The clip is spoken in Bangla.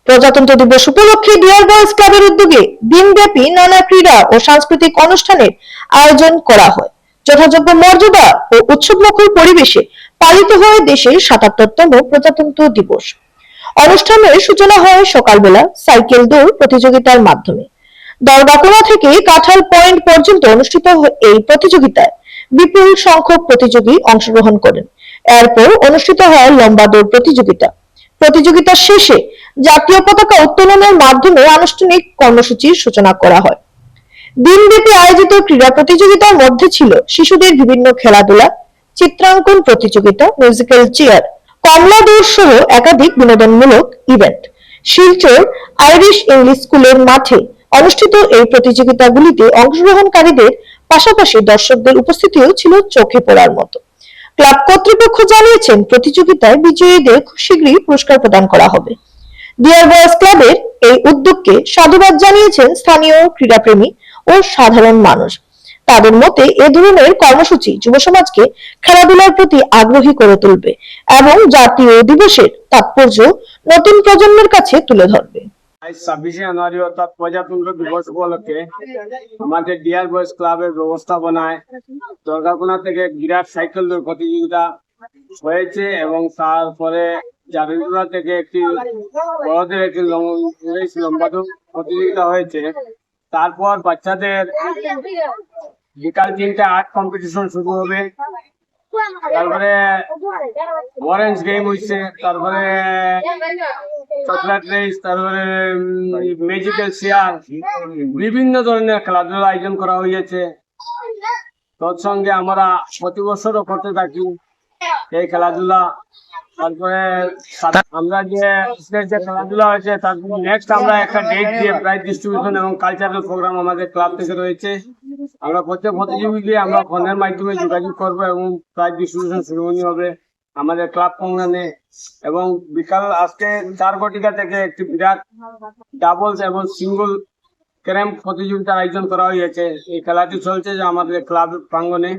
প্রজাতন্ত্র দিবস উপলক্ষে ডিয়ার বয়েজ ক্লাবের উদ্যোগে দিনব্যাপী নানা ক্রীড়া ও সাংস্কৃতিক অনুষ্ঠানের আয়োজন করা হয়। যথাযোগ্য মর্যাদা ও উৎসবমুখর পরিবেশে পালিত হয় দেশের ৭৭তম প্রজাতন্ত্র দিবস। অনুষ্ঠানের সূচনা হয় সকালবেলা সাইকেল দৌড় প্রতিযোগিতার মাধ্যমে। দরগাকোনা থেকে কাঁঠাল পয়েন্ট পর্যন্ত অনুষ্ঠিত এই প্রতিযোগিতায় বিপুল সংখ্যক প্রতিযোগী অংশগ্রহণ করেন। এরপর অনুষ্ঠিত হয় লম্বা দৌড় প্রতিযোগিতা। প্রতিযোগিতার শেষে জাতীয় পতাকা উত্তোলনের মাধ্যমে আনুষ্ঠানিক কর্মসূচির সূচনা করা হয়। দিনব্যাপী আয়োজিত ক্রীড়া প্রতিযোগিতার মধ্যে ছিল শিশুদের বিভিন্ন খেলাধুলা, চিত্রাঙ্কন প্রতিযোগিতা, মিউজিক্যাল চেয়ার, কমলা দৌড় সহ একাধিক বিনোদনমূলক ইভেন্ট। শিলচর আইরিশ ইংলিশ স্কুলের মাঠে অনুষ্ঠিত এই প্রতিযোগিতাগুলিতে অংশগ্রহণকারীদের পাশাপাশি দর্শকদের উপস্থিতিও ছিল চোখে পড়ার মতো। ক্লাব কর্তৃপক্ষ জানিয়েছেন, প্রতিযোগিতায় বিজয়ীদের খুব শীঘ্রই পুরস্কার প্রদান করা হবে। ডিয়ার বয়েজ ক্লাবের এই উদ্যোগকে সাধুবাদ জানিয়েছেন স্থানীয় ক্রীড়াপ্রেমী ও সাধারণ মানুষ। তাদের মতে এ ধরনের কর্মসূচি যুব সমাজকে খেলাধুলার প্রতি আগ্রহী করে তুলবে এবং জাতীয় দিবসের তাৎপর্য নতুন প্রজন্মের কাছে তুলে ধরবে। 26শে জানুয়ারি অর্থাৎ প্রজাতন্ত্র দিবস উপলক্ষে আমাদের ডিয়ার বয়েজ ক্লাবের ব্যবস্থাপনায় দরগাকোনা থেকে বিরাট সাইকেল দৌড় প্রতিযোগিতা হয়েছে এবং তারপরে জারিগুড়া থেকে একটি বড়দের একটি লম্বা দৌড় প্রতিযোগিতা হয়েছে। তারপর বাচ্চাদের বিকাল 3টে আর্ট কম্পিটিশন শুরু হবে। তারপরে অরেঞ্জ গেম হয়েছে, তারপরে চকলেট রেস, তারপরে ম্যাজিক্যাল চেয়ার, বিভিন্ন ধরনের খেলাধুলার আয়োজন করা হয়েছে। তৎসঙ্গে আমরা প্রতি বছরও করতে থাকি এই খেলাধুলা। তারপরে আমরা যে খেলাধুলা হয়েছে তার নেক্সট আমরা একটা ডেট দিয়ে প্রাইজ ডিস্ট্রিবিউশন এবং কালচারাল প্রোগ্রাম আমাদের ক্লাব থেকে রয়েছে। আমরা প্রত্যেক প্রতিযোগীকে আমরা ফোনের মাধ্যমে যোগাযোগ করবো এবং প্রাইজ ডিস্ট্রিবিউশন সেরেমনি হবে আমাদের ক্লাব প্রাঙ্গণে। এবং বিকাল আজকে 4 ঘটিকা থেকে একটি বিরাট ডাবলস এবং সিঙ্গল ক্যারাম প্রতিযোগিতার আয়োজন করা হয়েছে। এই খেলাটি চলছে যে আমাদের ক্লাব প্রাঙ্গণে।